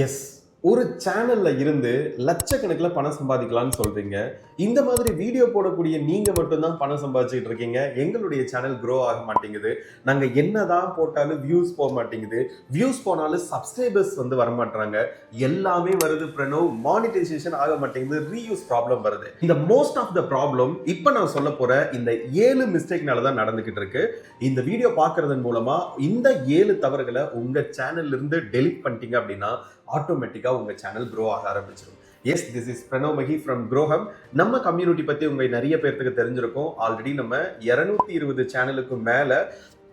S. ஒரு சேனல்ல இருந்து லட்சக்கணக்கில் பணம் சம்பாதிக்கலாம்னு சொல்றீங்க. இந்த மாதிரி வீடியோ போடக்கூடிய நீங்க மட்டும் தான் பணம் சம்பாதிச்சுட்டு இருக்கீங்க. எங்களுடைய சேனல் க்ரோ ஆக மாட்டேங்குது. நாங்க என்னதான் போட்டாலும் வியூஸ் போக மாட்டேங்குது. வியூஸ் போனாலும் சப்ஸ்கிரைபர்ஸ் வந்து வர மாட்டாங்க. எல்லாமே வருது பிரணவ். மானிட்டைசேஷன் ஆக மாட்டேங்குது. ரீயூஸ் ப்ராப்ளம் வருது. இந்த மோஸ்ட் ஆஃப் த ப்ராப்ளம் இப்ப நான் சொல்ல போற இந்த 7 மிஸ்டேக்னால தான் நடந்துகிட்டு இருக்கு. இந்த வீடியோ பார்க்கறதன் மூலமா இந்த 7 தவறுகளை உங்க சேனல்ல இருந்து டெலிட் பண்ணிட்டீங்க அப்படின்னா ஆட்டோமேட்டிக்கா உங்க சேனல் க்ரோ ஆக ஆரம்பிச்சிடும். Yes, this is Pranav Mahi from Grohub. நம்ம கம்யூனிட்டி பத்தி உங்க நிறைய பேருக்கு தெரிஞ்சிருக்கும். ஆல்ரெடி நம்ம 220 சேனலுக்கு மேல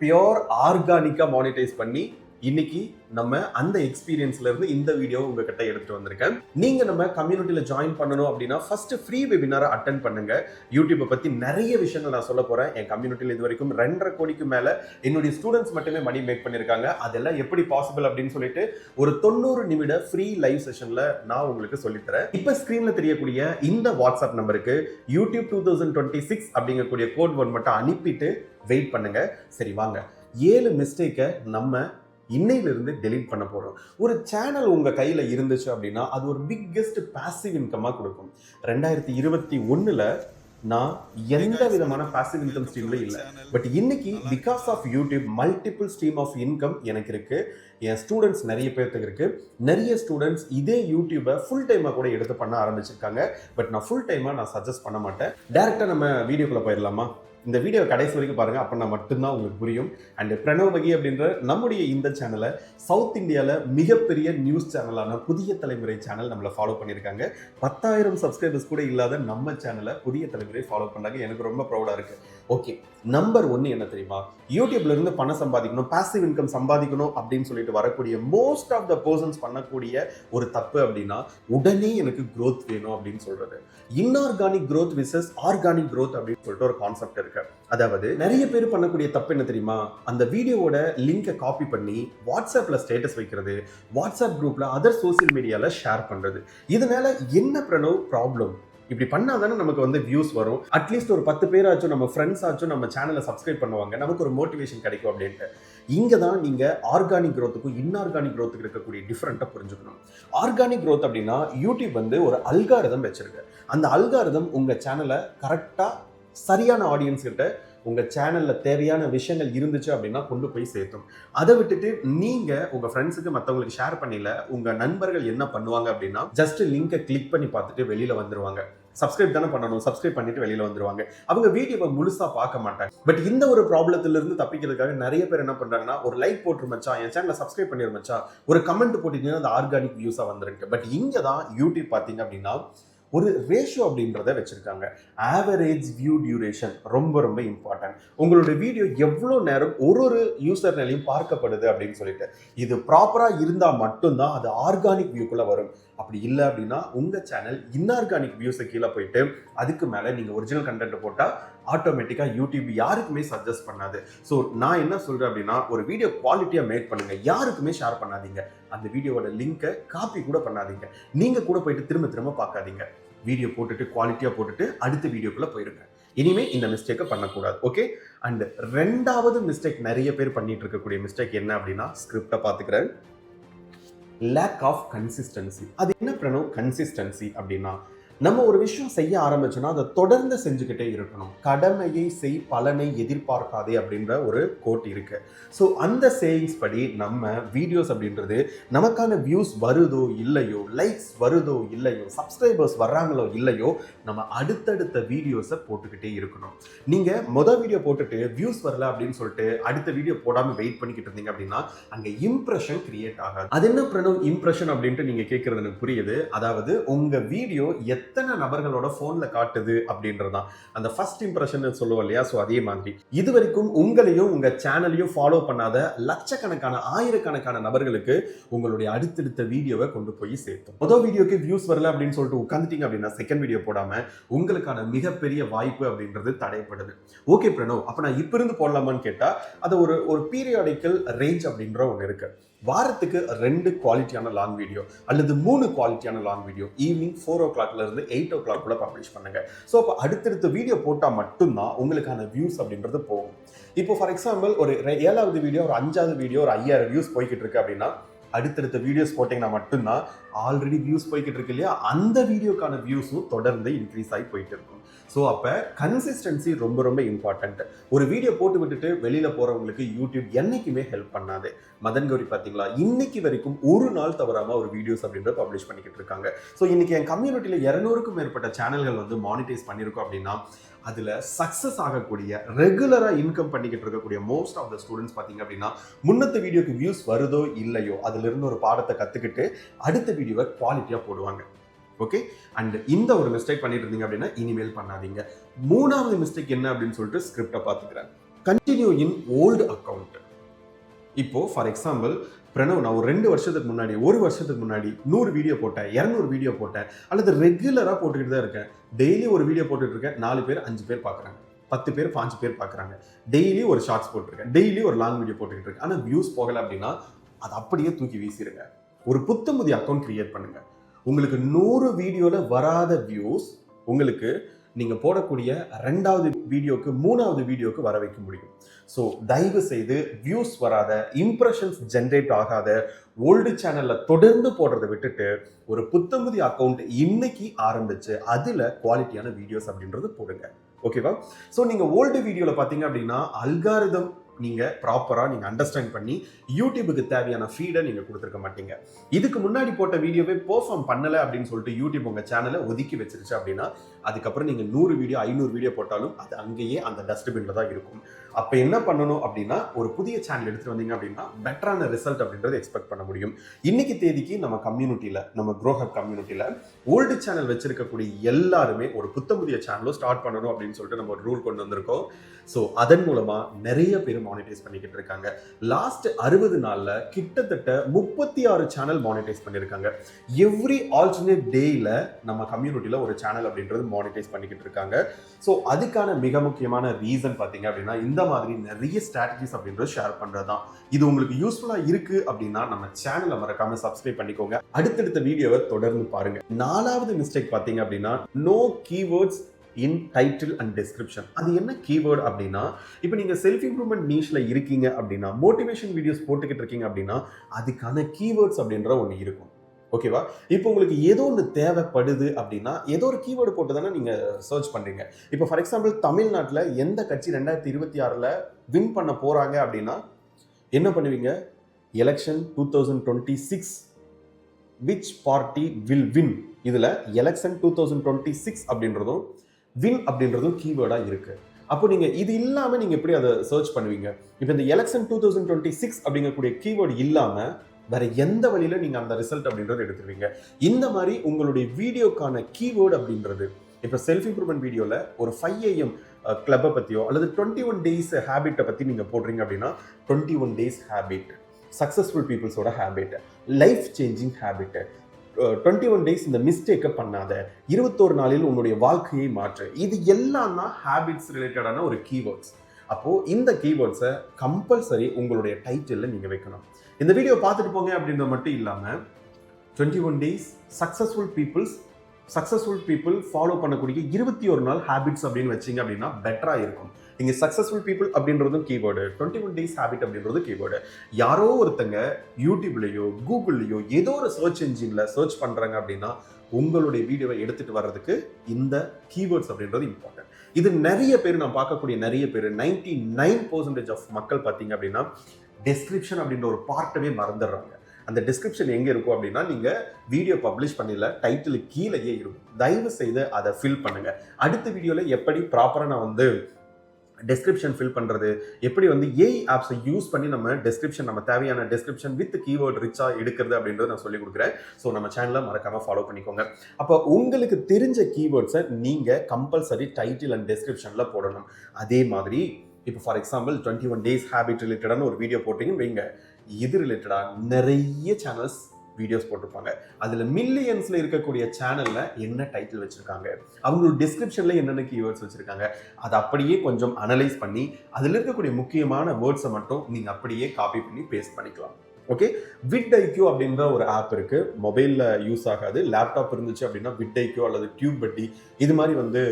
பியோர் ஆர்கானிக்கா மானிட்டைஸ் பண்ணி இன்னைக்கு நம்ம அந்த எக்ஸ்பீரியன்ஸ்ல இருந்து இந்த வீடியோ உங்ககிட்ட எடுத்துட்டு வந்திருக்கேன். நீங்க நம்ம கம்யூனிட்டியில ஜாயின் பண்ணணும் அப்படின்னா ஃபர்ஸ்ட் ஃப்ரீ வெபினாரை அட்டென்ட் பண்ணுங்க. யூடியூப்பை பத்தி நிறைய விஷயங்கள் நான் சொல்ல போறேன். என் கம்யூனிட்டியில் இது வரைக்கும் 2.5 கோடிக்கு மேல என்னுடைய ஸ்டூடெண்ட்ஸ் மட்டுமே மணி மேக் பண்ணிருக்காங்க. அதெல்லாம் எப்படி பாசிபிள் அப்படின்னு சொல்லிட்டு ஒரு 90 நிமிட ஃப்ரீ லைவ் செஷன்ல நான் உங்களுக்கு சொல்லித்தரேன். இப்ப ஸ்கிரீன்ல தெரியக்கூடிய இந்த வாட்ஸ்அப் நம்பருக்கு யூடியூப் 2026 அப்படிங்கக்கூடிய கோட் ஒன் மட்டும் அனுப்பிட்டு வெயிட் பண்ணுங்க. சரி வாங்க, 7 மிஸ்டேக்கை நம்ம இன்னையிலிருந்து டெலீட் பண்ண போறோம். ஒரு சேனல் உங்க கையில இருந்துச்சு அப்படின்னா அது ஒரு பிக்கெஸ்ட் பாசிவ் இன்கமா கொடுக்கும். 2021ல நான் எந்த விதமான பாசிவ் இன்கம் ஸ்ட்ரீம்ல இல்ல. பட் இன்னைக்கு because of YouTube multiple stream of income எனக்கு இருக்கு. என் ஸ்டூடெண்ட்ஸ் நிறைய பேருக்கு இருக்கு. நிறைய ஸ்டூடெண்ட்ஸ் இதே யூடியூபை ஃபுல் டைமா கூட எடுத்து பண்ண ஆரம்பிச்சிருக்காங்க. பட் நான் ஃபுல் டைமா நான் சஜஸ்ட் பண்ண மாட்டேன். டைரக்டா நம்ம வீடியோக்குள்ள போயிடலாமா? இந்த வீடியோ கடைசி வரைக்கும் பாருங்க, அப்படின்னா மட்டும்தான் உங்களுக்கு புரியும். அண்ட் பிரணவ் மஹி அப்படின்ற நம்முடைய இந்த சேனலை சவுத் இந்தியாவில் மிகப்பெரிய நியூஸ் சேனலான புதிய தலைமுறை சேனல் நம்மளை ஃபாலோ பண்ணியிருக்காங்க. 10,000 சப்ஸ்கிரைபர்ஸ் கூட இல்லாத நம்ம சேனலை புதிய தலைமுறை ஃபாலோ பண்ணாங்க. எனக்கு ரொம்ப ப்ரௌடாக இருக்கு. ஓகே, நம்பர் 1 என்ன தெரியுமா? யூடியூப்ல இருந்து பணம் சம்பாதிக்கணும், பாசிவ் இன்கம் சம்பாதிக்கணும் அப்படின்னு சொல்லிட்டு வரக்கூடிய மோஸ்ட் ஆஃப் த பர்சன்ஸ் பண்ணக்கூடிய ஒரு தப்பு அப்படின்னா உடனே எனக்கு growth வேணும் அப்படின்னு சொல்றது. Inorganic growth versus organic growth அப்படின்னு சொல்லிட்டு ஒரு கான்செப்ட் இருக்கு. அதாவது நிறைய பேர் பண்ணக்கூடிய தப்பு என்ன தெரியுமா? அந்த வீடியோவோட லிங்கை காப்பி பண்ணி வாட்ஸ்அப்ல ஸ்டேட்டஸ் வைக்கிறது, வாட்ஸ்அப் குரூப்ல அதர் சோசியல் மீடியால ஷேர் பண்றது. இதனால என்ன பிரணவ் ப்ராப்ளம்? இப்படி பண்ணாதானே நமக்கு வந்து வியூஸ் வரும். அட்லீஸ்ட் ஒரு 10 பேராச்சும் நம்ம ஃப்ரெண்ட்ஸ் ஆச்சும் நம்ம சேனலை சப்ஸ்கிரைப் பண்ணுவாங்க, நமக்கு ஒரு மோட்டிவேஷன் கிடைக்கும் அப்படின்ட்டு. இங்க தான் நீங்க ஆர்கானிக் growthக்கும் இன்ஆர்கானிக் growthக்கு இருக்கக்கூடிய டிஃபரெண்ட்டை புரிஞ்சுக்கணும். ஆர்கானிக் growth அப்படின்னா யூடியூப் வந்து ஒரு அல்காரிதம் வச்சிருக்கு. அந்த அல்காரிதம் உங்க சேனலை கரெக்டா சரியான ஆடியன்ஸ் கிட்ட உங்க சேனல்ல தேவையான விஷயங்கள் இருந்துச்சு அப்படின்னா கொண்டு போய் சேர்த்தும். அதை விட்டுட்டு நீங்க உங்க ஃப்ரெண்ட்ஸுக்கு மற்றவங்களுக்கு ஷேர் பண்ணல, உங்க நண்பர்கள் என்ன பண்ணுவாங்க அப்படின்னா ஜஸ்ட் லிங்கை கிளிக் பண்ணி பார்த்துட்டு வெளியில வந்துருவாங்க. சப்ஸ்கிரைப் தானே பண்ணணும், சப்ஸ்கிரைப் பண்ணிட்டு வெளியில வந்துருவாங்க. அவங்க வீடியோவை முழுசா பார்க்க மாட்டாங்க. பட் இந்த ஒரு ப்ராப்ளத்துல இருந்து தப்பிக்கிறதுக்காக நிறைய பேர் என்ன பண்றாங்கன்னா, ஒரு லைக் போட்டு மச்சான், என் சேனலை சப்ஸ்கிரைப் பண்ணிரு மச்சான், ஒரு கமெண்ட் போட்டீங்கன்னா அந்த ஆர்கானிக் வியூஸா வந்துருக்கு. பட் இங்க தான் யூடியூப் பார்த்தீங்க அப்படின்னா ஒரு ரேஷியோ அப்படின்றத வச்சிருக்காங்க. ஆவரேஜ் வியூ டியூரேஷன் ரொம்ப ரொம்ப இம்பார்ட்டன்ட். உங்களுடைய வீடியோ எவ்வளோ நேரம் ஒரு யூசர்னாலையும் பார்க்கப்படுது அப்படின்னு சொல்லிட்டு இது ப்ராப்பரா இருந்தா மட்டும்தான் அது ஆர்கானிக் வியூக்குள்ள வரும். அப்படி இல்லை அப்படின்னா உங்க சேனல் இன்ஆர்கானிக் வியூஸை கீழே போயிட்டு அதுக்கு மேல நீங்க ஒரிஜினல் கண்டென்ட் போட்டா ஆட்டோமேட்டிக்கா யூடியூப் யாருக்குமே சஜஸ்ட் பண்ணாது. ஸோ நான் என்ன சொல்றேன் அப்படின்னா, ஒரு வீடியோ குவாலிட்டியா மேக் பண்ணுங்க, யாருக்குமே ஷேர் பண்ணாதீங்க. அந்த வீடியோவோட லிங்கை காப்பி கூட பண்ணாதீங்க. நீங்க கூட போயிட்டு திரும்ப திரும்ப பார்க்காதீங்க. வீடியோ போட்டுட்டு குவாலிட்டியா போட்டுட்டு அடுத்த வீடியோக்குள்ள போயிருங்க. இனிமே இந்த மிஸ்டேக்கை பண்ணக்கூடாது. ஓகே. அண்ட் 2வது மிஸ்டேக் நிறைய பேர் பண்ணிட்டு இருக்கக்கூடிய மிஸ்டேக் என்ன அப்படின்னா, ஸ்கிரிப்டை பார்த்துக்கிறேன், லேக் ஆஃப் கன்சிஸ்டன்சி. அது என்ன பிரணவ் கன்சிஸ்டன்சி அப்படின்னா, நம்ம ஒரு விஷயம் செய்ய ஆரம்பிச்சோம்னா அதை தொடர்ந்து செஞ்சுக்கிட்டே இருக்கணும். கடமையை செய், பலனை எதிர்பார்க்காதே அப்படின்ற ஒரு கோட் இருக்கு. ஸோ அந்த சேயிங்ஸ் படி நம்ம வீடியோஸ் அப்படின்றது நமக்கான வியூஸ் வருதோ இல்லையோ, லைக்ஸ் வருதோ இல்லையோ, சப்ஸ்கிரைபர்ஸ் வர்றாங்களோ இல்லையோ, நம்ம அடுத்தடுத்த வீடியோஸை போட்டுக்கிட்டே இருக்கணும். நீங்க மொதல் வீடியோ போட்டுட்டு வியூஸ் வரல அப்படின்னு சொல்லிட்டு அடுத்த வீடியோ போடாம வெயிட் பண்ணிக்கிட்டு இருந்தீங்க அப்படின்னா அங்க இம்ப்ரெஷன் கிரியேட் ஆகாது. அது என்ன பிரணவ் இம்ப்ரெஷன் அப்படின்ட்டு நீங்க கேட்கறது எனக்கு புரியுது. அதாவது உங்க வீடியோ எத்தனை நபர்களோட போன்ல காட்டுது அப்படின்றதான் அந்த ஃபர்ஸ்ட் இம்ப்ரெஷன் சொல்லுவோம் இல்லையா? சோ அதே மாதிரி இது வரைக்கும் உங்களையும் உங்க சேனலையும் ஃபாலோ பண்ணாத லட்சக்கணக்கான ஆயிரக்கணக்கான நபர்களுக்கு உங்களுடைய அடுத்தடுத்த வீடியோவை கொண்டு போய் சேர்த்தோம். முதல் வீடியோக்கு வியூஸ் வரல அப்படின்னு சொல்லிட்டு உட்காந்துட்டீங்க அப்படின்னா செகண்ட் வீடியோ போடாம உங்களுக்கான மிகப்பெரிய வாய்ப்பு அப்படின்றது தடைப்படுது. ஓகே பிரணவ், அப்ப நான் இப்ப இருந்து போடலாமான்னு கேட்டா அது ஒரு பீரியாடிக்கல் ரேஞ்ச் அப்படின்ற ஒன்று இருக்கு. வாரத்துக்கு 2 குவாலிட்டியான லாங் வீடியோ அல்லது 3 குவாலிட்டியான லாங் வீடியோ ஈவினிங் 4 o'clockல இருந்து 8 o'clock கூட பப்ளிஷ் பண்ணுங்க. ஸோ அப்போ அடுத்தடுத்த வீடியோ போட்டால் மட்டும்தான் உங்களுக்கான வியூஸ் அப்படின்றது போகும். இப்போ ஃபார் எக்ஸாம்பிள் ஒரு 7வது வீடியோ, ஒரு 5வது வீடியோ ஒரு 5000 வியூஸ் போய்கிட்டு இருக்கு அப்படின்னா அடுத்தடுத்த வீடியோஸ் போட்டிங்கன்னா மட்டும்தான் ஆல்ரெடி வியூஸ் போய்கிட்டு இருக்கு இல்லையா, அந்த வீடியோக்கான வியூஸும் தொடர்ந்து இன்க்ரீஸ் ஆகி போயிட்டு இருக்கும். ஸோ அப்போ கன்சிஸ்டன்சி ரொம்ப ரொம்ப இம்பார்ட்டன்ட். ஒரு வீடியோ போட்டு விட்டுட்டு வெளியில் போகிறவங்களுக்கு யூடியூப் என்றைக்குமே ஹெல்ப் பண்ணாது. மதன் கௌரி பார்த்தீங்களா, இன்னைக்கு வரைக்கும் ஒரு நாள் தவறாமல் ஒரு வீடியோஸ் அப்படின்றத பப்ளிஷ் பண்ணிக்கிட்டு இருக்காங்க. ஸோ இன்னைக்கு என் கம்யூனிட்டியில் 200க்கும் மேற்பட்ட சேனல்கள் வந்து மானிட்டைஸ் பண்ணியிருக்கோம் அப்படின்னா அதில் சக்ஸஸ் ஆகக்கூடிய ரெகுலராக இன்கம் பண்ணிக்கிட்டு இருக்கக்கூடிய மோஸ்ட் ஆஃப் த ஸ்டூடெண்ட்ஸ் பார்த்தீங்க அப்படின்னா முன்னத்த வீடியோக்கு வியூஸ் வருதோ இல்லையோ அதிலிருந்து ஒரு பாடத்தை கற்றுக்கிட்டு அடுத்த வீடியோவை குவாலிட்டியாக போடுவாங்க. ஓகே, அண்ட் இந்த ஒரு மிஸ்டேக் பண்ணிட்டு இருந்தீங்க அப்படின்னா இனிமேல் பண்ணாதீங்க. மூணாவது மிஸ்டேக் என்ன அப்படின்னு சொல்லிட்டு ஸ்கிரிப்டை பார்த்துக்கிறேன். கண்டினியூ இன் ஓல்டு அக்கௌண்ட். இப்போ ஃபார் எக்ஸாம்பிள் பிரணவ், நான் ஒரு 2 வருஷத்துக்கு முன்னாடி 1 வருஷத்துக்கு முன்னாடி 100 வீடியோ போட்டேன், 200 வீடியோ போட்டேன், அல்லது ரெகுலராக போட்டுக்கிட்டு தான் இருக்கேன். டெய்லி ஒரு வீடியோ போட்டுட்டு இருக்கேன், 4 பேர் 5 பேர் பார்க்குறாங்க, 10 பேர் 5 பேர் பார்க்குறாங்க. டெய்லி ஒரு ஷார்ட்ஸ் போட்டிருக்கேன், டெய்லி ஒரு லாங் வீடியோ போட்டுக்கிட்டு இருக்கேன், ஆனால் வியூஸ் போகலை அப்படின்னா அதை அப்படியே தூக்கி வீசிடுங்க. ஒரு புத்தமுதி அக்கௌண்ட் கிரியேட் பண்ணுங்க. உங்களுக்கு 100 வீடியோவில் வராத வியூஸ் உங்களுக்கு நீங்கள் போடக்கூடிய 2வது வீடியோக்கு 3வது வீடியோக்கு வர வைக்க முடியும். ஸோ தயவு செய்து வியூஸ் வராத, இம்ப்ரெஷன்ஸ் ஜென்ரேட் ஆகாத ஓல்டு சேனலில் தொடர்ந்து போடுறதை விட்டுட்டு ஒரு புத்தமுதி அக்கௌண்ட் இன்னைக்கு ஆரம்பிச்சு அதில் குவாலிட்டியான வீடியோஸ் அப்படின்றது போடுங்க. ஓகேவா? ஸோ நீங்கள் ஓல்டு வீடியோவில் பார்த்தீங்க அப்படின்னா அல்காரிதம் நீங்கள் ப்ராப்பராக நீங்கள் அண்டர்ஸ்டாண்ட் பண்ணி யூடியூபுக்கு தேவையான ஃபீடை நீங்கள் கொடுத்துருக்க மாட்டீங்க. இதுக்கு முன்னாடி போட்ட வீடியோவே பெர்ஃபார்ம் பண்ணலை அப்படின்னு சொல்லிட்டு யூடியூப் உங்கள் சேனலை ஒதுக்கி வச்சிருச்சு அப்படின்னா அதுக்கப்புறம் நீங்கள் 100 வீடியோ 500 வீடியோ போட்டாலும் அது அங்கேயே அந்த டஸ்ட்பின்ல தான் இருக்கும். அப்போ என்ன பண்ணணும் அப்படின்னா ஒரு புதிய சேனல் எடுத்துட்டு வந்தீங்க அப்படின்னா பெட்டரான ரிசல்ட் அப்படின்றத எக்ஸ்பெக்ட் பண்ண முடியும். இன்னைக்கு தேதிக்கு நம்ம கம்யூனிட்டியில், நம்ம க்ரோ ஹப் கம்யூனிட்டியில் ஓல்டு சேனல் வச்சிருக்கக்கூடிய எல்லாருமே ஒரு புத்தமுதிய சேனலும் ஸ்டார்ட் பண்ணணும் அப்படின்னு சொல்லிட்டு நம்ம ஒரு ரூல் கொண்டு வந்திருக்கோம். ஸோ அதன் மூலமா நிறைய பேர் மானிட்டைஸ் பண்ணிக்கிட்டு இருக்காங்க. லாஸ்ட் 60 நாள்ல கிட்டத்தட்ட 36 சேனல் மானிட்டைஸ் பண்ணியிருக்காங்க. எவ்ரி ஆல்டர்னேட் டேல நம்ம கம்யூனிட்டியில ஒரு சேனல் அப்படின்றது மானிட்டைஸ் பண்ணிக்கிட்டு இருக்காங்க. ஸோ அதுக்கான மிக முக்கியமான ரீசன் பார்த்தீங்க அப்படின்னா இந்த மாதிரி நிறைய ஸ்ட்ராட்டஜிஸ் அப்படின்றது ஷேர் பண்றது தான். இது உங்களுக்கு யூஸ்ஃபுல்லா இருக்கு அப்படின்னா நம்ம சேனலை மறக்காம சப்ஸ்கிரைப் பண்ணிக்கோங்க. அடுத்தடுத்த வீடியோவை தொடர்ந்து பாருங்க. 4வது மிஸ்டேக் பார்த்தீங்க அப்படின்னா no keywords in title and description. அது என்ன கீவேர்ட் அப்படின்னா, இப்போ நீங்கள் செல்ஃப் இம்ப்ரூவ்மெண்ட் நீஷ்ல இருக்கீங்க அப்படின்னா, மோட்டிவேஷன் வீடியோஸ் போட்டுக்கிட்டு இருக்கீங்க அப்படின்னா அதுக்கான கீவேர்ட்ஸ் அப்படின்ற ஒன்று இருக்கும். ஓகேவா? இப்போ உங்களுக்கு ஏதோ ஒன்று தேவைப்படுது அப்படின்னா ஏதோ ஒரு கீவேர்டு போட்டு தானே நீங்கள் சர்ச் பண்ணுறீங்க. இப்போ ஃபார் எக்ஸாம்பிள் தமிழ்நாட்டில் எந்த கட்சி 2026 வின் பண்ண போகிறாங்க அப்படின்னா என்ன பண்ணுவீங்க? Election 2026 which party will win. இதில் எலெக்ஷன் 2026 அப்படின்றதும் வின் அப்படின்றதும் கீவேர்டாக இருக்குது. அப்போ நீங்கள் இது இல்லாமல் நீங்கள் எப்படி அதை சர்ச் பண்ணுவீங்க? இப்போ இந்த எலெக்ஷன் 2026 அப்படிங்கக்கூடிய கீவேர்டு இல்லாமல் வேற எந்த வழியில நீங்கள் அந்த ரிசல்ட் அப்படின்றத எடுத்துருவீங்க? இந்த மாதிரி உங்களுடைய வீடியோக்கான கீவேர்டு அப்படின்றது இப்போ செல்ஃப் இம்ப்ரூவ்மெண்ட் வீடியோவில் ஒரு 5 AM கிளப்பை பற்றியோ அல்லது 21 days ஹேபிட்டை பற்றி நீங்கள் போடுறீங்க அப்படின்னா 21 days ஹேபிட், சக்ஸஸ்ஃபுல் பீப்புள்ஸோட habit, life changing habit, 21 days இந்த மிஸ்டேக்கை பண்ணாத, 21 நாளில் உன்னுடைய வாழ்க்கையை மாற்று, இது எல்லாம் தான் ஹேபிட்ஸ் ரிலேட்டடான ஒரு கீவேர்ட்ஸ். அப்போது இந்த கீவேர்ட்ஸை கம்பல்சரி உங்களுடைய டைட்டிலில் நீங்கள் வைக்கணும். இந்த வீடியோ பார்த்துட்டு போங்க அப்படின்றது மட்டும் இல்லாமல் 21 days சக்ஸஸ்ஃபுல் பீப்புள் ஃபாலோ பண்ணக்கூடிய 21 நாள் ஹேபிட்ஸ் அப்படின்னு வச்சிங்க அப்படின்னா பெட்டராக இருக்கும். இங்கே சக்ஸஸ்ஃபுல் பீப்புள் அப்படின்றதும் கீவேர்டு, 21 days ஹேபிட் அப்படின்றது கீவேர்டு. யாரோ ஒருத்தங்க யூடியூப்லேயோ கூகுள்லேயோ ஏதோ ஒரு சர்ச் என்ஜினில் சர்ச் பண்ணுறாங்க அப்படின்னா உங்களுடைய வீடியோவை எடுத்துகிட்டு வர்றதுக்கு இந்த கீவேர்ட்ஸ் அப்படின்றது இம்பார்ட்டன்ட். இது நிறைய பேர், நான் பார்க்கக்கூடிய நிறைய பேர் 99% ஆஃப் மக்கள் பார்த்தீங்க அப்படின்னா டெஸ்கிரிப்ஷன் அப்படின்ற ஒரு பார்ட்டவே மறந்துடுறாங்க. அந்த டிஸ்கிரிப்ஷன் எங்கே இருக்கும் அப்படின்னா நீங்கள் வீடியோ பப்ளிஷ் பண்ணல டைட்டில் கீழேயே இருக்கும். தயவு செய்து அதை ஃபில் பண்ணுங்க. அடுத்த வீடியோவில் எப்படி ப்ராப்பராக நான் வந்து டெஸ்கிரிப்ஷன் ஃபில் பண்ணுறது, எப்படி வந்து ஏஐ ஆப்ஸை யூஸ் பண்ணி நம்ம டெஸ்கிரிப்ஷன், நம்ம தேவையான டெஸ்கிரிப்ஷன் வித் கீவேர்ட் ரிச்சாக எடுக்கிறது அப்படின்றத நான் சொல்லிக் கொடுக்குறேன். ஸோ நம்ம சேனலை மறக்காமல் ஃபாலோ பண்ணிக்கோங்க. அப்போ உங்களுக்கு தெரிஞ்ச கீவேர்ட்ஸை நீங்கள் கம்பல்சரி டைட்டில் அண்ட் டெஸ்கிரிப்ஷனில் போடணும். அதே மாதிரி இப்போ ஃபார் எக்ஸாம்பிள் 21 days ஹேபிட் ரிலேட்டடான ஒரு வீடியோ போட்டிங்கன்னு வைங்க, இது ரிலேட்டடாக நிறைய சேனல்ஸ் வீடியோஸ் போட்டிருப்பாங்க. அதில் மில்லியன்ஸில் இருக்கக்கூடிய சேனலில் என்ன டைட்டில் வச்சுருக்காங்க, அவங்களோட டிஸ்கிரிப்ஷனில் என்னென்ன கீவேர்ட்ஸ் வச்சுருக்காங்க, அதை அப்படியே கொஞ்சம் அனலைஸ் பண்ணி அதில் இருக்கக்கூடிய முக்கியமான வேர்ட்ஸை மட்டும் நீங்கள் அப்படியே காப்பி பண்ணி பேஸ்ட் பண்ணிக்கலாம். ஓகே, விட்.IQ அப்படின்ற ஒரு ஆப் இருக்கு. மொபைலில் யூஸ் ஆகாது. லேப்டாப் இருந்துச்சு அப்படின்னா விட்.IQ அல்லது டியூப்பட்டி இது மாதிரி வந்து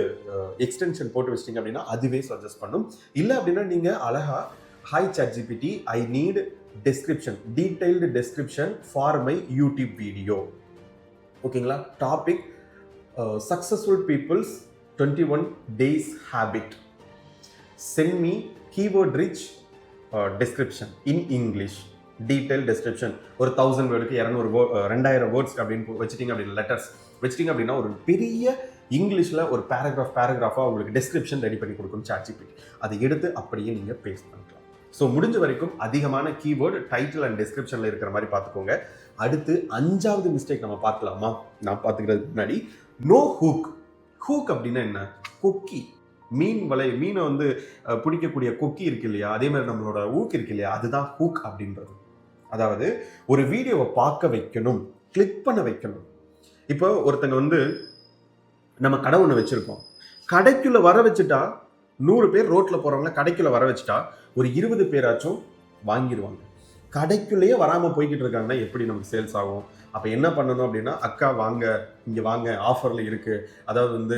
எக்ஸ்டென்ஷன் போட்டு வச்சிட்டிங்க அப்படின்னா அதுவே சஜஸ்ட் பண்ணும். இல்லை அப்படின்னா நீங்கள் அழகா hi chat GPT, I need description, detailed description for my YouTube video. ஓகேங்களா? Topic successful people's 21 days habit. Send me keyword rich description in English. Detail description ஒரு 1000 வேர்டுக்கு 2000 வேர்ட்ஸ் அப்படின்னு வச்சுட்டீங்க அப்படின்னு லெட்டர்ஸ் வச்சுட்டீங்க அப்படின்னா ஒரு பெரிய இங்கிலீஷில் ஒரு பேராகிராஃபாக உங்களுக்கு டெஸ்கிரிப்ஷன் ரெடி பண்ணி கொடுக்கும் ChatGPT. அதை எடுத்து அப்படியே நீங்கள் பேஸ்ட் பண்ணிக்கலாம். ஸோ முடிஞ்ச வரைக்கும் அதிகமான கீவேர்டு டைட்டில் அண்ட் டெஸ்கிரிப்ஷனில் இருக்கிற மாதிரி பார்த்துக்கோங்க. அடுத்து 5வது மிஸ்டேக் நம்ம பார்க்கலாமா? நான் பார்த்துக்கிறதுக்கு முன்னாடி நோ ஹூக். ஹூக் அப்படின்னா என்ன? கொக்கி, மீனை வந்து பிடிக்கக்கூடிய கொக்கி இருக்கு இல்லையா, அதே மாதிரி நம்மளோட ஊக் இருக்கு இல்லையா, அதுதான் ஹூக் அப்படின்றது. அதாவது ஒரு வீடியோவை பார்க்க வைக்கணும், கிளிக் பண்ண வைக்கணும். இப்போ ஒருத்தங்க வந்து நம்ம கடை ஒன்று வச்சிருக்கோம், கடைக்குள்ள வர வச்சுட்டா 100 பேர் ரோட்ல போறவங்கள கடைக்குள்ள வர வச்சுட்டா ஒரு 20 பேராச்சும் வாங்கிடுவாங்க. கடைக்குள்ளேயே வராமல் போய்கிட்டு இருக்காங்கன்னா எப்படி நமக்கு சேல்ஸ் ஆகும்? அப்போ என்ன பண்ணணும் அப்படின்னா, அக்கா வாங்க, இங்கே வாங்க, ஆஃபரில் இருக்குது, அதாவது வந்து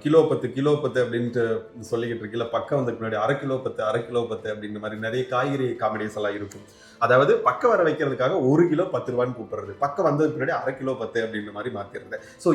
கிலோ 10 அப்படின்ட்டு சொல்லிக்கிட்டு இருக்குல்ல, பக்கம் வந்ததுக்கு முன்னாடி அரை கிலோ 10 அப்படின்ற மாதிரி நிறைய காய்கறி காமெடிஸ் எல்லாம் இருக்கும். அதாவது பக்கம் வர வைக்கிறதுக்காக 1 கிலோ 10 ரூபான்னு கூப்பிடுறது, பக்கம் வந்ததுக்கு முன்னாடி அரை கிலோ 10 அப்படின்ற மாதிரி மாற்றிடுறது. ஸோ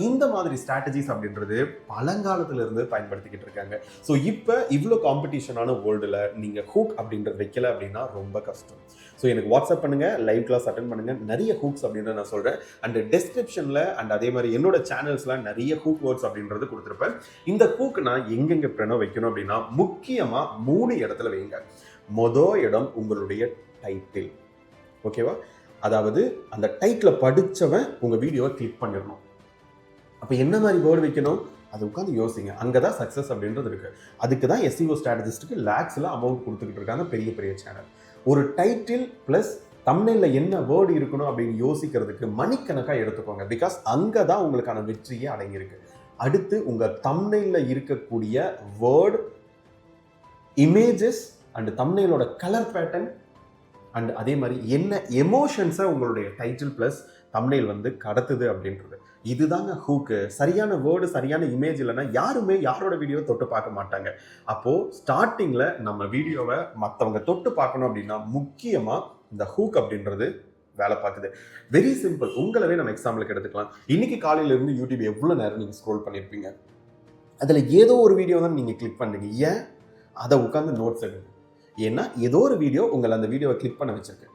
இந்த மாதிரி ஸ்ட்ராட்டஜிஸ் அப்படின்றது பழங்காலத்துல இருந்து பயன்படுத்திக்கிட்டு இருக்காங்க. ஸோ இப்போ இவ்வளோ காம்படிஷனான வேர்ல்டில் நீங்கள் ஹூக் அப்படின்றது வைக்கல அப்படின்னா ரொம்ப கஷ்டம். ஸோ எனக்கு வாட்ஸ்அப் பண்ணுங்கள், லைவ் கிளாஸ் அட்டன் பண்ணுங்கள், நிறைய ஹூக்ஸ் அப்படின்றத நான் சொல்கிறேன். அண்ட் டெஸ்கிரிப்ஷனில் அண்ட் அதே மாதிரி என்னோட சேனல்ஸ்லாம் நிறைய ஹூக் வேர்ட்ஸ் அப்படின்றது கொடுத்துருப்பேன். இந்த ஹூக் நான் எங்கெங்கே வைக்கணும் அப்படின்னா முக்கியமாக 3 இடத்துல வைங்க. மொதல் இடம் உங்களுடைய டைட்டில். ஓகேவா? அதாவது அந்த டைட்டில் படித்தவன் உங்கள் வீடியோவை கிளிக் பண்ணிடணும். அப்போ என்ன மாதிரி வேர்டு வைக்கணும் அது உட்காந்து யோசிங்க. அங்கே தான் சக்ஸஸ் அப்படின்றது இருக்குது. அதுக்கு தான் SEO ஸ்ட்ராட்டஜிஸ்ட்டுக்கு லேக்ஸில் அமௌண்ட் கொடுத்துக்கிட்டு இருக்காங்க பெரிய பெரிய சேனல். ஒரு டைட்டில் ப்ளஸ் தம்ப்நெயில்ல என்ன வேர்டு இருக்கணும் அப்படின்னு யோசிக்கிறதுக்கு மணிக்கணக்காக எடுத்துக்கோங்க. பிகாஸ் அங்கே தான் உங்களுக்கான வெற்றியே அடங்கியிருக்கு. அடுத்து உங்கள் தம்ப்நெயில்ல இருக்கக்கூடிய வேர்டு, இமேஜஸ் அண்ட் தம்ப்நெயிலோட கலர் பேட்டர்ன் அண்ட் அதே மாதிரி என்ன எமோஷன்ஸை உங்களுடைய டைட்டில் ப்ளஸ் தம்ப்நெயில் வந்து கடத்துது அப்படின்றது. இதுதாங்க ஹூக்கு. சரியான வேர்டு, சரியான இமேஜ் இல்லைன்னா யாருமே யாரோட வீடியோவை தொட்டு பார்க்க மாட்டாங்க. அப்போது ஸ்டார்டிங்கில் நம்ம வீடியோவை மற்றவங்க தொட்டு பார்க்கணும் அப்படின்னா முக்கியமாக இந்த ஹூக் அப்படின்றது வேலை பார்க்குது. Very simple. உங்களவே நம்ம எக்ஸாம்பிளுக்கு எடுத்துக்கலாம். இன்னைக்கு காலையிலேருந்து யூடியூப் எவ்வளோ நேரம் நீங்கள் ஸ்க்ரோல் பண்ணியிருப்பீங்க. அதில் ஏதோ ஒரு வீடியோ தான் நீங்கள் கிளிக் பண்ணுறீங்க. ஏன்? அதை உட்காந்து நோட்ஸ் எடுங்க. ஏன்னா ஏதோ ஒரு வீடியோ உங்களை அந்த வீடியோவை கிளிக் பண்ண வச்சிருக்கு.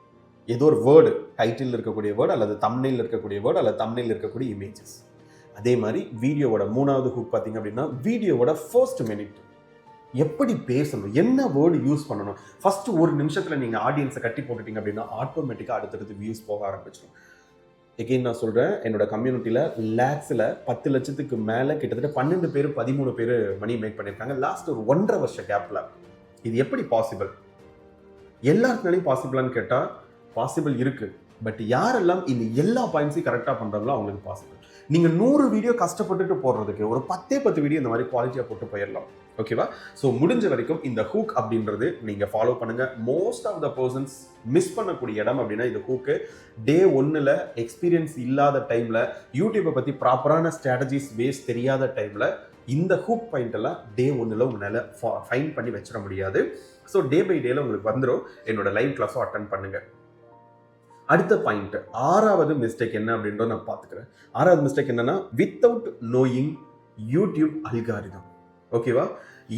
ஏதோ ஒரு வேர்டு, டைட்டில் இருக்கக்கூடிய வேர்டு அல்லது தம்ப்நெயில் இருக்கக்கூடிய வேர்டு அல்லது தம்ப்நெயில் இருக்கக்கூடிய இமேஜஸ். அதே மாதிரி வீடியோவோட 3வது ஹூக் பார்த்தீங்க அப்படின்னா வீடியோவோட ஃபர்ஸ்ட் மினிட் எப்படி பேசணும், என்ன வேர்டு யூஸ் பண்ணணும். ஃபர்ஸ்ட் 1 நிமிஷத்தில் நீங்கள் ஆடியன்ஸை கட்டி போட்டுட்டீங்க அப்படின்னா ஆட்டோமேட்டிக்காக அடுத்தடுத்து வியூஸ் போக ஆரம்பிச்சிடும். எகெயின் நான் சொல்கிறேன், என்னோட கம்யூனிட்டியில் லேக்ஸில் 10 லட்சத்துக்கு மேலே கிட்டத்தட்ட 12 பேர் 13 பேர் மணி மேக் பண்ணியிருக்காங்க லாஸ்ட் ஒரு 1.5 வருஷ கேப்பில். இது எப்படி பாசிபிள்? எல்லாருக்குனாலையும் பாசிபிளான்னு கேட்டால் பாசிபிள் இருக்குது. பட் யாரெல்லாம் இந்த எல்லா பாயிண்ட்ஸையும் கரெக்டாக பண்ணுறாங்களோ அவங்களுக்கு பாசிபிள். நீங்கள் 100 வீடியோ கஷ்டப்பட்டுட்டு போடுறதுக்கு ஒரு 10 வீடியோ இந்த மாதிரி குவாலிட்டியாக போட்டு போயிடலாம். ஓகேவா? ஸோ முடிஞ்ச வரைக்கும் இந்த ஹூக் அப்படின்றது நீங்கள் ஃபாலோ பண்ணுங்கள். Most of the persons miss பண்ணக்கூடிய இடம் அப்படின்னா இது ஹூக்கு. டே 1ல் எக்ஸ்பீரியன்ஸ் இல்லாத டைமில், யூடியூப்பை பற்றி ப்ராப்பரான ஸ்ட்ராட்டஜிஸ் பேஸ் தெரியாத டைமில் இந்த ஹூக் பாயிண்ட் எல்லாம் டே 1ல் உங்களால் ஃபைன் பண்ணி வச்சிட முடியாது. ஸோ டே பை டேல உங்களுக்கு வந்துடும். என்னோட லைவ் கிளாஸும் அட்டன் பண்ணுங்கள். அடுத்த பாயிண்ட், 6வது மிஸ்டேக் என்ன அப்படின்றத நான் பார்த்துக்கிறேன். 6வது மிஸ்டேக் என்னன்னா, வித்தவுட் நோயிங் யூடியூப் அல்காரிதம். ஓகேவா?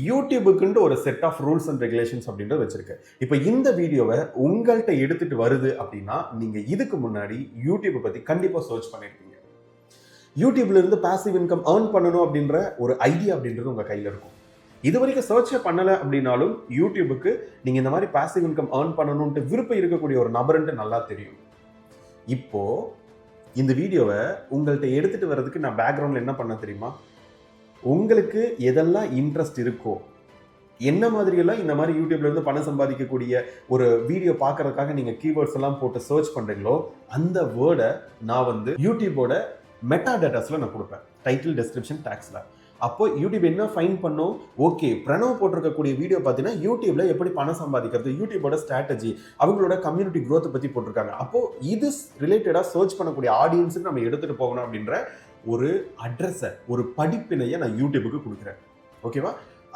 யூடியூபுக்குன்ட்டு ஒரு set of rules and regulations அப்படின்றத வச்சிருக்கேன். இப்போ இந்த வீடியோவை உங்கள்கிட்ட எடுத்துட்டு வருது அப்படின்னா நீங்க இதுக்கு முன்னாடி யூடியூப்பை பத்தி கண்டிப்பா சர்ச் பண்ணிருப்பீங்க. யூடியூப்ல இருந்து பாசிவ் இன்கம் ஏர்ன் பண்ணணும் அப்படின்ற ஒரு ஐடியா அப்படின்றது உங்க கையில இருக்கும். இது வரைக்கும் சர்ச்சே பண்ணலை அப்படின்னாலும் யூடியூபுக்கு நீங்கள் இந்த மாதிரி பாசிவ் இன்கம் ஏர்ன் பண்ணணுன்ட்டு விருப்பம் இருக்கக்கூடிய ஒரு நபருன்ட்டு நல்லா தெரியும். இப்போ இந்த வீடியோவை உங்கள்கிட்ட எடுத்துகிட்டு வர்றதுக்கு நான் பேக்ரவுண்டில் என்ன பண்ண தெரியுமா? உங்களுக்கு எதெல்லாம் இன்ட்ரெஸ்ட் இருக்கோ, என்ன மாதிரியெல்லாம் இந்த மாதிரி யூடியூப்ல இருந்து பணம் சம்பாதிக்கக்கூடிய ஒரு வீடியோ பார்க்கறதுக்காக நீங்கள் கீவேர்ட்ஸ் எல்லாம் போட்டு சர்ச் பண்ணுறீங்களோ அந்த வேர்டை நான் வந்து யூடியூபோட மெட்டா டேட்டாஸில் நான் கொடுப்பேன், டைட்டில், டெஸ்கிரிப்ஷன், டேக்ஸில். அப்போ யூடியூப் என்ன ஃபைன் பண்ணும்? ஓகே, பிரணவ் போட்டிருக்கக்கூடிய வீடியோ பார்த்தீங்கன்னா யூடியூப்ல எப்படி பணம் சம்பாதிக்கிறது, யூடியூபோட ஸ்ட்ராட்டஜி, அவங்களோட கம்யூனிட்டி க்ரோத்தை பற்றி போட்டிருக்காங்க. அப்போ இது ரிலேட்டடாக சர்ச் பண்ணக்கூடிய ஆடியன்ஸுக்கு நம்ம எடுத்துகிட்டு போகணும் அப்படின்ற ஒரு அட்ரஸை, ஒரு படிப்பினையை நான் யூடியூபுக்கு கொடுக்குறேன். ஓகேவா?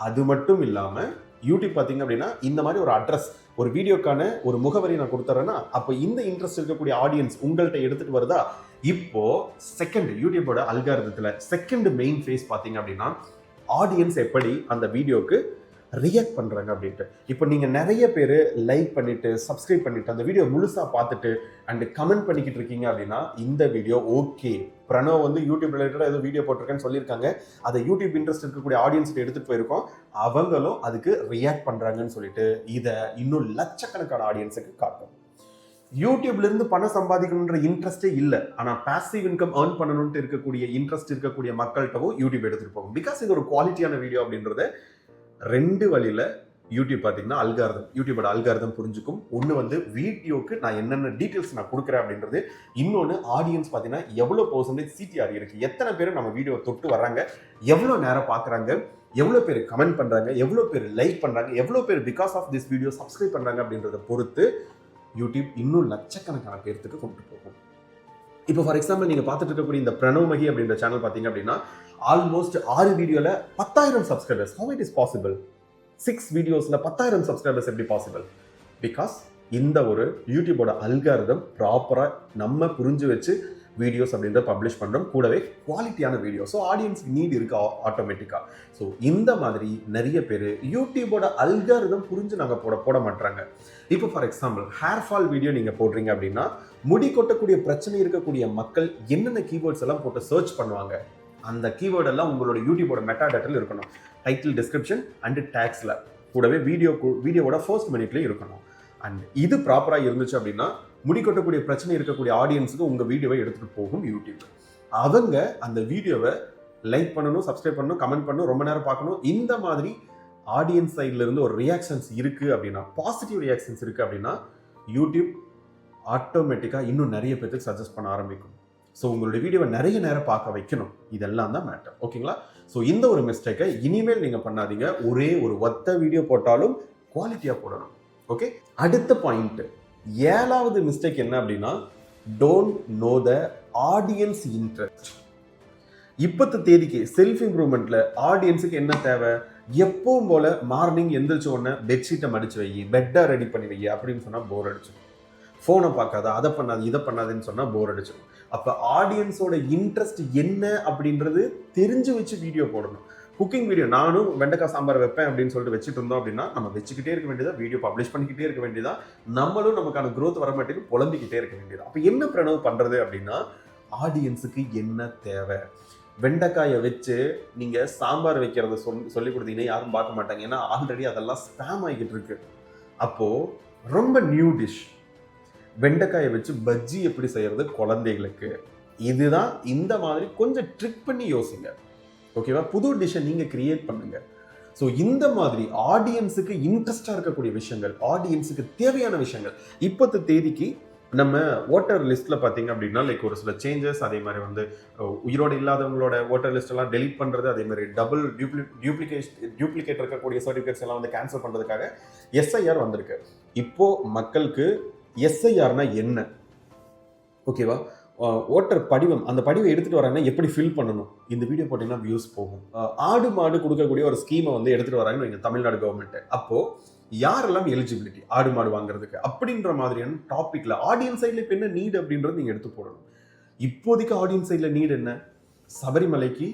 அது மட்டும் இல்லாமல் யூடியூப் பார்த்தீங்க அப்படின்னா இந்த மாதிரி ஒரு அட்ரஸ், ஒரு வீடியோக்கான ஒரு முகவரி நான் கொடுத்துறேன்னா, அப்போ இந்த இன்ட்ரெஸ்ட் இருக்கக்கூடிய ஆடியன்ஸ் உங்கள்கிட்ட எடுத்துட்டு வருதா. இப்போ செகண்ட் யூடியூபோட அல்காரிதத்துல செகண்ட் மெயின் ஃபேஸ் பார்த்தீங்க அப்படின்னா, ஆடியன்ஸ் எப்படி அந்த வீடியோக்கு ரியாக்ட் பண்றாங்க அப்படின்ட்டு. இப்போ நீங்க நிறைய பேர் லைக் பண்ணிட்டு சப்ஸ்கிரைப் பண்ணிட்டு அந்த வீடியோ முழுசா பார்த்துட்டு அண்ட் கமெண்ட் பண்ணிக்கிட்டு இருக்கீங்க அப்படின்னா, இந்த வீடியோ ஓகே, பிரணவ் வந்து யூடியூப் ரிலேட்டடா ஏதோ வீடியோ போட்டிருக்கேன்னு சொல்லியிருக்காங்க, அதை யூடியூப் இன்ட்ரெஸ்ட் இருக்கக்கூடிய ஆடியன்ஸ்க்கு எடுத்துட்டு போயிருக்கோம், அவங்களும் அதுக்கு ரியாக்ட் பண்றாங்கன்னு சொல்லிட்டு இதை இன்னும் லட்சக்கணக்கான ஆடியன்ஸுக்கு காட்டும். யூடியூப்ல இருந்து பணம் சம்பாதிக்கணுன்ற இன்ட்ரெஸ்டே இல்லை, ஆனா பாசிவ் இன்கம் ஏர்ன் பண்ணணும்னு இருக்கக்கூடிய இன்ட்ரெஸ்ட் இருக்கக்கூடிய மக்கள்கிட்டவும் யூடியூப் எடுத்துட்டு போகும். பிகாஸ் இது ஒரு குவாலிட்டியான வீடியோ அப்படின்றத ரெண்டு வழியில யூடியூப் பார்த்தீங்கன்னா யூடியூபோட அல்காரிதம் புரிஞ்சுக்கும். ஒன்று வந்து வீடியோக்கு நான் என்னென்ன டீட்டெயில்ஸ் நான் கொடுக்குறேன் அப்படின்றது, இன்னொன்று ஆடியன்ஸ் பார்த்தீங்கன்னா எவ்வளோ பர்சன்டேஜ் சிடிஆர் இருக்கு, எத்தனை பேர் நம்ம வீடியோ தொட்டு வர்றாங்க, எவ்வளோ நேரம் பார்க்குறாங்க, எவ்வளோ பேர் கமெண்ட் பண்ணுறாங்க, எவ்வளோ பேர் லைக் பண்ணுறாங்க, எவ்வளோ பேர் because of this video subscribe பண்ணுறாங்க அப்படின்றத பொறுத்து யூடியூப் இன்னும் லட்சக்கணக்கான பேர்த்துக்கு கொண்டு போகும். இப்போ ஃபார் எக்ஸாம்பிள் நீங்கள் பார்த்துட்டு இருக்கக்கூடிய இந்த பிரணவ் மகி அப்படின்ற சேனல் பார்த்தீங்க அப்படின்னா ஆல்மோஸ்ட் 6 வீடியோல 10,000 subscribers. How it is possible? 6 வீடியோஸ்ல 10,000 சப்ஸ்கிரைபர்ஸ் எப்படி பாசிபிள்? பிகாஸ் இந்த ஒரு யூடியூபோட அல்காரிதம் ப்ராப்பரா நம்ம புரிஞ்சு வச்சு வீடியோஸ் அப்படின்றத பப்ளிஷ் பண்றோம், கூடவே குவாலிட்டியான வீடியோ. ஸோ ஆடியன்ஸ்க்கு நீட் இருக்கு ஆட்டோமேட்டிக்கா. ஸோ இந்த மாதிரி நிறைய பேர் யூடியூபோட அல்காரிதம் புரிஞ்சு நாங்கள் போட மாட்டாங்க. இப்போ for example hair fall video நீங்க போடுறீங்க அப்படின்னா, முடி கொட்டக்கூடிய பிரச்சனை இருக்கக்கூடிய மக்கள் என்னென்ன கீவேர்ட்ஸ் எல்லாம் போட்டு சர்ச் பண்ணுவாங்க, அந்த கீவேர்ட் எல்லாம் உங்களோட யூடியூபோட மெட்டா டேட்டால இருக்கணும். டைட்டில், டிஸ்கிரிப்ஷன் அண்ட் டேக்ஸ்ல, கூடவே வீடியோவோட ஃபர்ஸ்ட் மினிட்லயே இருக்கணும். அண்ட் இது ப்ராப்பரா இருந்துச்சு அப்படின்னா முடி கொட்டக்கூடிய பிரச்சனை இருக்கக்கூடிய ஆடியன்ஸுக்கு உங்க வீடியோவை எடுத்துட்டு போகும் யூடியூப். அவங்க அந்த வீடியோவை லைக் பண்ணணும், சப்ஸ்கிரைப் பண்ணணும், கமெண்ட் பண்ணணும், ரொம்ப நேரம் பார்க்கணும். இந்த மாதிரி ஆடியன்ஸ் சைட்ல இருந்து ஒரு ரியாக்ஷன்ஸ் இருக்கு அப்படின்னா, பாசிட்டிவ் ரியாக்ஷன்ஸ் இருக்கு அப்படின்னா, யூடியூப் ஆட்டோமேட்டிக்கா இன்னும் நிறைய பேருக்கு சஜஸ்ட் பண்ண ஆரம்பிக்கும். ஸோ உங்களுடைய வீடியோவை நிறைய நேரம் பார்க்க வைக்கணும். இதெல்லாம் தான் மேட்டர். ஓகேங்களா? ஸோ இந்த ஒரு மிஸ்டேக்கை இனிமேல் நீங்கள் பண்ணாதீங்க. ஒரே ஒரு ஒத்த வீடியோ போட்டாலும் குவாலிட்டியாக போடணும். ஓகே, அடுத்த பாயிண்ட், 7வது மிஸ்டேக் என்ன அப்படின்னா, don't know the audience interest. இப்பத்து தேதிக்கு செல்ஃப் இம்ப்ரூவ்மெண்ட்ல ஆடியன்ஸுக்கு என்ன தேவை? எப்பவும் போல மார்னிங் எந்திரிச்ச உடனே பெட்ஷீட்டை மடிச்சு வை, பெட்டை ரெடி பண்ணி வை அப்படின்னு சொன்னா போர் அடிச்சிடும். ஃபோனை பார்க்காத, அதை பண்ணாது, இதை பண்ணாதுன்னு சொன்னா போர் அடிச்சிடும். அப்ப ஆடியன்ஸோட இன்ட்ரெஸ்ட் என்ன அப்படின்றது தெரிஞ்சு வச்சு வீடியோ போடணும். குக்கிங் வீடியோ நானும் வெண்டைக்காய் சாம்பார் வைப்பேன் அப்படின்னு சொல்லிட்டு வச்சுட்டு இருந்தோம் அப்படின்னா, நம்ம வச்சுக்கிட்டே இருக்க வேண்டியதா, வீடியோ பப்ளிஷ் பண்ணிக்கிட்டே இருக்க வேண்டியதா, நம்மளும் நமக்கான growth வர மாட்டேங்குது, புலம்பிக்கிட்டே இருக்க வேண்டியதா. அப்ப என்ன பிரணவ் பண்றது அப்படின்னா, ஆடியன்ஸுக்கு என்ன தேவை? வெண்டைக்காயை வச்சு நீங்க சாம்பார் வைக்கிறத சொல்லி கொடுத்தீங்கன்னா யாரும் பார்க்க மாட்டாங்க. ஏன்னா ஆல்ரெடி அதெல்லாம் ஸ்பேம் ஆகிக்கிட்டு இருக்கு. அப்போ ரொம்ப நியூ டிஷ், வெண்டைக்காயை வச்சு பஜ்ஜி எப்படி செய்யறது குழந்தைகளுக்கு, இதுதான். இந்த மாதிரி கொஞ்சம் ட்ரிக் பண்ணி யோசிங்க. ஓகேவா? புது டிஷ்ஷை நீங்க கிரியேட் பண்ணுங்க. ஸோ இந்த மாதிரி ஆடியன்ஸுக்கு இன்ட்ரெஸ்டா இருக்கக்கூடிய விஷயங்கள், ஆடியன்ஸுக்கு தேவையான விஷயங்கள். இப்போத்த தேதிக்கு நம்ம ஓட்டர் லிஸ்ட்ல பாத்தீங்க அப்படின்னா, லைக் ஒரு சில சேஞ்சஸ், அதே மாதிரி வந்து உயிரோடு இல்லாதவங்களோட ஓட்டர் லிஸ்ட் எல்லாம் டெலிட் பண்றது, அதே மாதிரி டபுள் டியூப்ளிகேட் இருக்கக்கூடிய சர்டிஃபிகேட்ஸ் எல்லாம் வந்து கேன்சல் பண்றதுக்காக எஸ்ஐஆர் வந்திருக்கு. இப்போ மக்களுக்கு எஸ்ஐஆர்னா என்ன, ஓகேவா? ஓட்டர் படிவம், அந்த படிவை எடுத்துட்டு வராங்கன்னா எப்படி ஃபில் பண்ணணும், இந்த வீடியோ போட்டீங்கன்னா வியூஸ் போகும். ஆடு மாடு கொடுக்கக்கூடிய ஒரு ஸ்கீமை வந்து எடுத்துட்டு வராங்கன்னு வைங்க தமிழ்நாடு கவர்மெண்ட். அப்போ யாரெல்லாம் எலிஜிபிலிட்டி ஆடு மாடு வாங்குறதுக்கு அப்படின்ற மாதிரியான டாபிக்ல ஆடியன்ஸ் சைட்ல இப்போ என்ன நீட் அப்படின்றது நீங்க எடுத்து போடணும். இப்போதைக்கு ஆடியன்ஸ் சைட்ல நீட் என்ன? சபரிமலைக்கு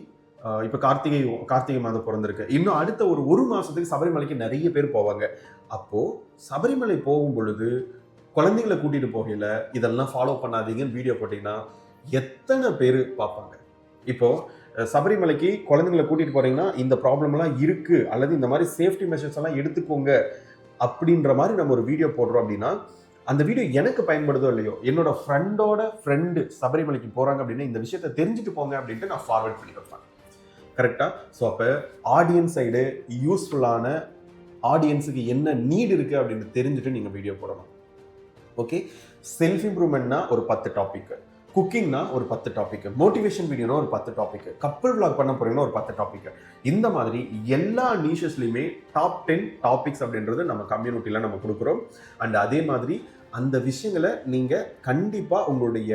இப்போ கார்த்திகை மாதம் பிறந்திருக்கு, இன்னும் அடுத்த ஒரு மாசத்துக்கு சபரிமலைக்கு நிறைய பேர் போவாங்க. அப்போ சபரிமலை போகும் பொழுது குழந்தைங்களை கூட்டிட்டு போகல இதெல்லாம் ஃபாலோ பண்ணாதீங்கன்னு வீடியோ போட்டீங்கன்னா எத்தனை பேர் பார்ப்பாங்க? இப்போ சபரிமலைக்கு குழந்தைங்களை கூட்டிட்டு போறீங்கன்னா இந்த ப்ராப்ளம் எல்லாம் இருக்கு, அல்லது இந்த மாதிரி சேஃப்டி மெஷர்ஸ் எல்லாம் எடுத்துக்கோங்க அப்படின்ற மாதிரி நம்ம ஒரு வீடியோ போடுறோம் அப்படின்னா, அந்த வீடியோ எனக்கு பயன்படுதோ இல்லையோ, என்னோட ஃப்ரெண்டு சபரிமலைக்கு போறாங்க அப்படின்னா இந்த விஷயத்தை தெரிஞ்சுட்டு போங்க அப்படின்ட்டு நான் ஃபார்வர்ட் பண்ணி வைப்பேன். கரெக்டா? ஸோ அப்போ ஆடியன்ஸ் சைடு யூஸ்ஃபுல்லான, ஆடியன்ஸுக்கு என்ன நீட் இருக்கு அப்படின்னு தெரிஞ்சுட்டு நீங்க வீடியோ போடணும். ஓகே, செல்ஃப் இம்ப்ரூவ்மெண்ட்னா ஒரு 10 டாபிக், குக்கிங்னா ஒரு 10 டாபிக், மோட்டிவேஷன் வீடியோனா ஒரு 10 டாபிக், கப்பல் விளாக் பண்ண போறீங்கன்னா ஒரு 10 டாபிக். இந்த மாதிரி எல்லா நீஷஸ்லையுமே டாப் 10 டாபிக்ஸ் அப்படின்றது நம்ம கம்யூனிட்டியில நம்ம கொடுக்குறோம். அண்ட் அதே மாதிரி அந்த விஷயங்களை நீங்க கண்டிப்பா உங்களுடைய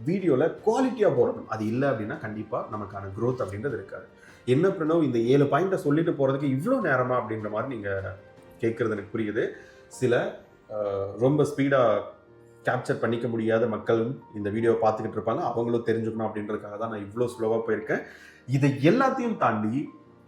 வீடியோல குவாலிட்டியா போடணும். அது இல்லை அப்படின்னா கண்டிப்பா நமக்கான growth அப்படின்றது இருக்காது. என்ன பிரணவ், இந்த 7 பாயிண்ட்டை சொல்லிட்டு போறதுக்கு இவ்வளோ நேரமா அப்படின்ற மாதிரி நீங்க கேட்குறது எனக்கு புரியுது. சில ரொம்ப ஸ்பீடாக கேப்சர் பண்ணிக்க முடியாத மக்களும் இந்த வீடியோவை பார்த்துக்கிட்டு இருப்பாங்க. அவங்களும் தெரிஞ்சுக்கணும் அப்படின்றதுக்காக தான் நான் இவ்வளோ ஸ்லோவாக போயிருக்கேன். இதை எல்லாத்தையும் தாண்டி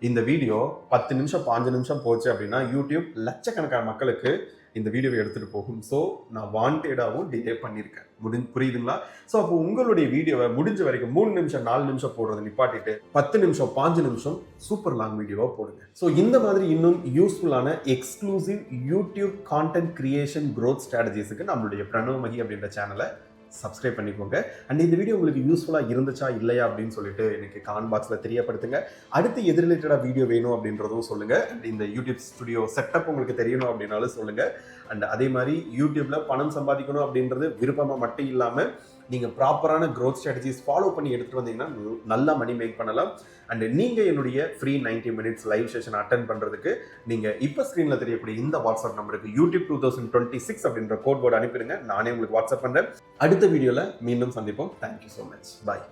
இந்த வீடியோ 10 நிமிஷம் 5 நிமிஷம் போச்சு அப்படின்னா யூடியூப் லட்சக்கணக்கான மக்களுக்கு இந்த வீடியோவை எடுத்துகிட்டு போகும். ஸோ நான் வாண்டடாகவும் டிலே பண்ணியிருக்கேன். புரியுதுங்களா? ஸோ அப்போ உங்களுடைய வீடியோவை முடிஞ்ச வரைக்கும் 3 நிமிஷம் 4 நிமிஷம் போடுறதை நிப்பாட்டிட்டு 10 நிமிஷம் 5 நிமிஷம் சூப்பர் லாங் வீடியோவாக போடுங்க. ஸோ இந்த மாதிரி இன்னும் யூஸ்ஃபுல்லான exclusive YouTube content creation growth ஸ்ட்ராட்டஜிஸுக்கு நம்மளுடைய பிரணவ் மகி அப்படின்ற சேனலை சப்ஸ்கிரைப் பண்ணிக்கோங்க. அண்ட் இந்த வீடியோ உங்களுக்கு யூஸ்ஃபுல்லாக இருந்துச்சா இல்லையா அப்படின்னு சொல்லிட்டு எனக்கு கமெண்ட் பாக்ஸில் தெரியப்படுத்துங்க. அடுத்து எது ரிலேட்டடாக வீடியோ வேணும் அப்படின்றதும் சொல்லுங்கள். அண்ட் இந்த யூடியூப் ஸ்டுடியோ செட்டப் உங்களுக்கு தெரியணும் அப்படின்னாலும் சொல்லுங்கள். அண்ட் அதே மாதிரி யூடியூப்பில் பணம் சம்பாதிக்கணும் அப்படின்றது விருப்பமாக மட்டும் இல்லாமல் நீங்கள் ப்ராப்பரான க்ரோத் ஸ்ட்ராட்டஜிஸ் ஃபாலோ பண்ணி எடுத்துகிட்டு வந்தீங்கன்னா நல்லா மணி மேக் பண்ணலாம். அண்ட் நீங்கள் என்னுடைய free 90 minutes live session attend பண்ணுறதுக்கு நீங்கள் இப்போ ஸ்க்ரீனில் தெரியக்கூடிய இந்த வாட்ஸ்அப் நம்பருக்கு யூடியூப் 2026 அப்படின்ற கோட் போர்டு அனுப்பிடுங்க. நானே உங்களுக்கு வாட்ஸ்அப் பண்ணுறேன். அடுத்த வீடியோவில் மீண்டும் சந்திப்போம். Thank you so much. பாய்.